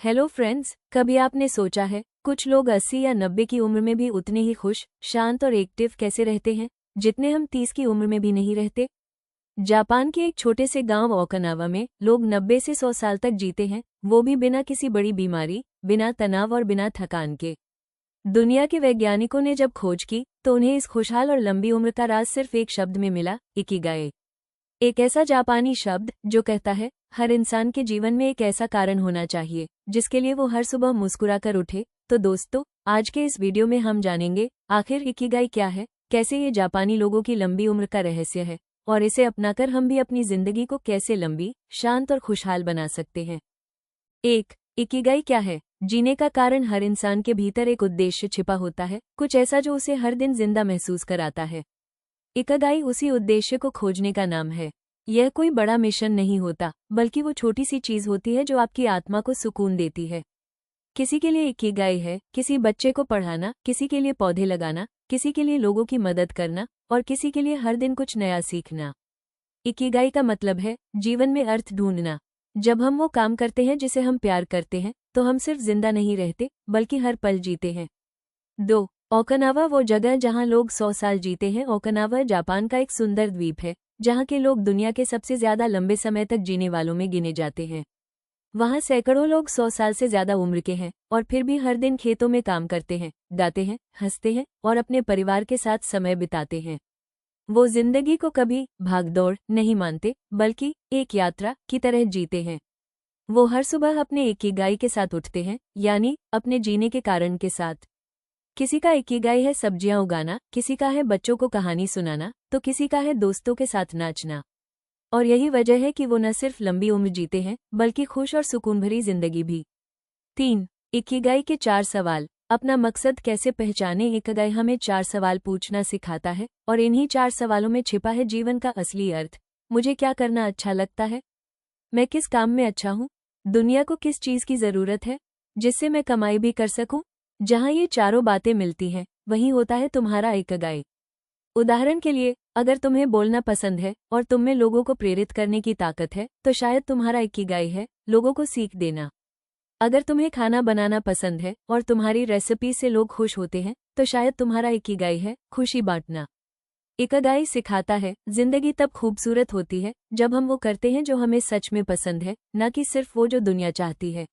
Hello friends, कभी आपने सोचा है कुछ लोग 80 या 90 की उम्र में भी उतने ही खुश, शांत और एक्टिव कैसे रहते हैं जितने हम 30 की उम्र में भी नहीं रहते। जापान के एक छोटे से गांव ओकिनावा में लोग 90 से 100 साल तक जीते हैं, वो भी बिना किसी बड़ी बीमारी, बिना तनाव और बिना थकान के। दुनिया के वैज्ञानिकों ने जब खोज की तो उन्हें इस खुशहाल और लंबी उम्र का राज सिर्फ एक शब्द में मिला, इकिगाई। एक ऐसा जापानी शब्द जो कहता है हर इंसान के जीवन में एक ऐसा कारण होना चाहिए जिसके लिए वो हर सुबह मुस्कुराकर उठे। तो दोस्तों, आज के इस वीडियो में हम जानेंगे आखिर इकिगाई क्या है, कैसे ये जापानी लोगों की लंबी उम्र का रहस्य है और इसे अपनाकर हम भी अपनी जिंदगी को कैसे लंबी, शांत और खुशहाल बना सकते हैं। 1. इकिगाई क्या है? जीने का कारण। हर इंसान के भीतर एक उद्देश्य छिपा होता है, कुछ ऐसा जो उसे हर दिन जिंदा महसूस कराता है। इकिगाई उसी उद्देश्य को खोजने का नाम है। यह कोई बड़ा मिशन नहीं होता, बल्कि वो छोटी सी चीज होती है जो आपकी आत्मा को सुकून देती है। किसी के लिए इकिगाई है किसी बच्चे को पढ़ाना, किसी के लिए पौधे लगाना, किसी के लिए लोगों की मदद करना और किसी के लिए हर दिन कुछ नया सीखना। इकिगाई का मतलब है जीवन में अर्थ ढूंढना। जब हम वो काम करते हैं जिसे हम प्यार करते हैं तो हम सिर्फ जिंदा नहीं रहते बल्कि हर पल जीते हैं। 2. ओकिनावा वो जगह जहां लोग 100 साल जीते हैं। ओकिनावा जापान का एक सुंदर द्वीप है जहां के लोग दुनिया के सबसे ज्यादा लंबे समय तक जीने वालों में गिने जाते हैं। वहां सैकड़ों लोग 100 साल से ज्यादा उम्र के हैं और फिर भी हर दिन खेतों में काम करते हैं, गाते हैं, हंसते हैं और अपने परिवार के साथ समय बिताते हैं। वो जिंदगी को कभी भागदौड़ नहीं मानते बल्कि एक यात्रा की तरह जीते हैं। वो हर सुबह अपने इकिगाई के साथ उठते हैं, यानी अपने जीने के कारण के साथ। किसी का इकिगाई है सब्जियां उगाना, किसी का है बच्चों को कहानी सुनाना, तो किसी का है दोस्तों के साथ नाचना। और यही वजह है कि वो न सिर्फ लंबी उम्र जीते हैं बल्कि खुश और सुकून भरी जिंदगी भी। 3. इकिगाई के 4 सवाल। अपना मकसद कैसे पहचाने? इकिगाई हमें 4 सवाल पूछना सिखाता है और इन्हीं 4 सवालों में छिपा है जीवन का असली अर्थ। मुझे क्या करना अच्छा लगता है? मैं किस काम में अच्छा हूँ? दुनिया को किस चीज की जरूरत है जिससे मैं कमाई भी कर सकूं? जहां ये चारों बातें मिलती हैं वहीं होता है तुम्हारा इकिगाई। उदाहरण के लिए, अगर तुम्हें बोलना पसंद है और तुम में लोगों को प्रेरित करने की ताकत है तो शायद तुम्हारा इकिगाई है लोगों को सीख देना। अगर तुम्हें खाना बनाना पसंद है और तुम्हारी रेसिपी से लोग खुश होते हैं तो शायद तुम्हारा इकिगाई है खुशी बांटना। इकिगाई सिखाता है जिंदगी तब खूबसूरत होती है जब हम वो करते हैं जो हमें सच में पसंद है, न कि सिर्फ वो जो दुनिया चाहती है।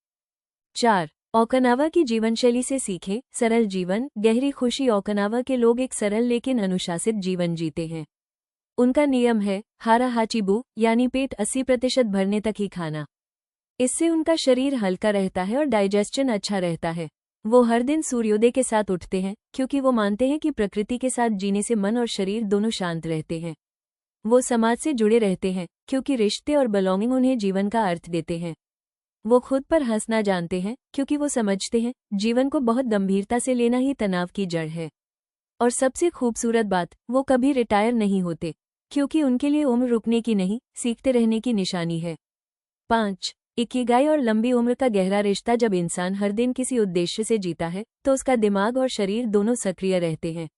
4. ओकिनावा की जीवनशैली से सीखें सरल जीवन, गहरी खुशी। ओकिनावा के लोग एक सरल लेकिन अनुशासित जीवन जीते हैं। उनका नियम है हारा हाचिबू, यानी पेट 80% भरने तक ही खाना। इससे उनका शरीर हल्का रहता है और डाइजेशन अच्छा रहता है। वो हर दिन सूर्योदय के साथ उठते हैं क्योंकि वो मानते हैं कि प्रकृति के साथ जीने से मन और शरीर दोनों शांत रहते हैं। वो समाज से जुड़े रहते हैं क्योंकि रिश्ते और बिलोंगिंग उन्हें जीवन का अर्थ देते हैं। वो खुद पर हंसना जानते हैं क्योंकि वो समझते हैं जीवन को बहुत गंभीरता से लेना ही तनाव की जड़ है। और सबसे खूबसूरत बात, वो कभी रिटायर नहीं होते क्योंकि उनके लिए उम्र रुकने की नहीं, सीखते रहने की निशानी है। 5. इकिगाई और लंबी उम्र का गहरा रिश्ता। जब इंसान हर दिन किसी उद्देश्य से जीता है तो उसका दिमाग और शरीर दोनों सक्रिय रहते हैं।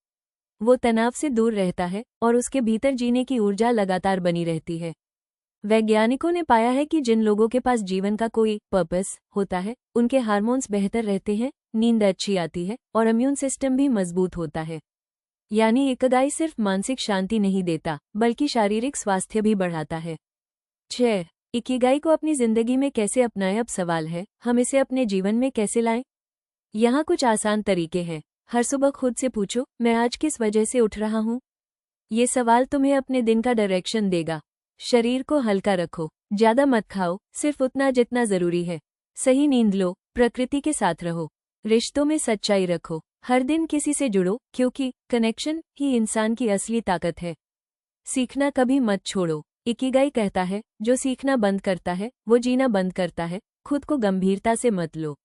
वो तनाव से दूर रहता है और उसके भीतर जीने की ऊर्जा लगातार बनी रहती है। वैज्ञानिकों ने पाया है कि जिन लोगों के पास जीवन का कोई पर्पस होता है उनके हार्मोन्स बेहतर रहते हैं, नींद अच्छी आती है और इम्यून सिस्टम भी मजबूत होता है। यानी इकिगाई सिर्फ मानसिक शांति नहीं देता बल्कि शारीरिक स्वास्थ्य भी बढ़ाता है। 6. इकिगाई को अपनी जिंदगी में कैसे अपनाएं? अब सवाल है हम इसे अपने जीवन में कैसे लाएं? यहाँ कुछ आसान तरीके हैं। हर सुबह खुद से पूछो, मैं आज किस वजह से उठ रहा हूँ? ये सवाल तुम्हें अपने दिन का डायरेक्शन देगा। शरीर को हल्का रखो, ज्यादा मत खाओ, सिर्फ उतना जितना जरूरी है। सही नींद लो, प्रकृति के साथ रहो, रिश्तों में सच्चाई रखो, हर दिन किसी से जुड़ो क्योंकि कनेक्शन ही इंसान की असली ताकत है। सीखना कभी मत छोड़ो। इकिगाई कहता है जो सीखना बंद करता है वो जीना बंद करता है। खुद को गंभीरता से मत लो।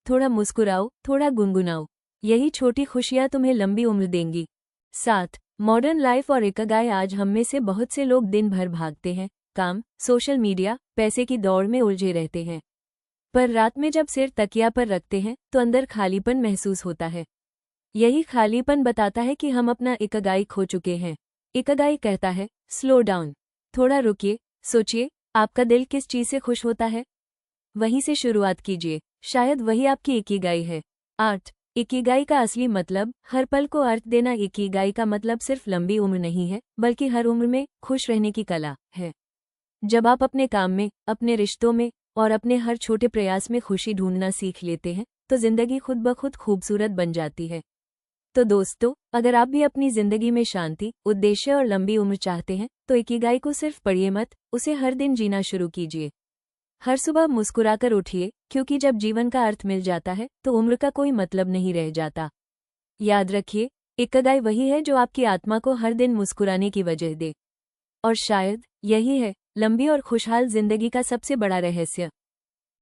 थोड़ा मुस्कुराओ, थोड़ा गुनगुनाओ, यही छोटी खुशियां तुम्हें लंबी उम्र देंगी। 7. मॉडर्न लाइफ और इकिगाई। आज हम में से बहुत से लोग दिन भर भागते हैं, काम, सोशल मीडिया, पैसे की दौड़ में उलझे रहते हैं। पर रात में जब सिर तकिया पर रखते हैं तो अंदर खालीपन महसूस होता है। यही खालीपन बताता है कि हम अपना इकिगाई खो चुके हैं। इकिगाई कहता है स्लो डाउन, थोड़ा रुकिए, सोचिए आपका दिल किस चीज से खुश होता है, वहीं से शुरुआत कीजिए। शायद वही आपकी इकिगाई है। 8. इकिगाई का असली मतलब। हर पल को अर्थ देना। इकिगाई का मतलब सिर्फ लंबी उम्र नहीं है, बल्कि हर उम्र में खुश रहने की कला है। जब आप अपने काम में, अपने रिश्तों में और अपने हर छोटे प्रयास में खुशी ढूंढना सीख लेते हैं, तो जिंदगी खुद ब खुद खूबसूरत बन जाती है। तो दोस्तों, अगर आप भी अपनी जिंदगी में शांति, उद्देश्य और लंबी उम्र चाहते हैं, तो इकिगाई को सिर्फ पढ़िए मत, उसे हर दिन जीना शुरू कीजिए। हर सुबह मुस्कुराकर उठिए, क्योंकि जब जीवन का अर्थ मिल जाता है तो उम्र का कोई मतलब नहीं रह जाता। याद रखिए, इकिगाई वही है जो आपकी आत्मा को हर दिन मुस्कुराने की वजह दे। और शायद यही है लंबी और खुशहाल जिंदगी का सबसे बड़ा रहस्य।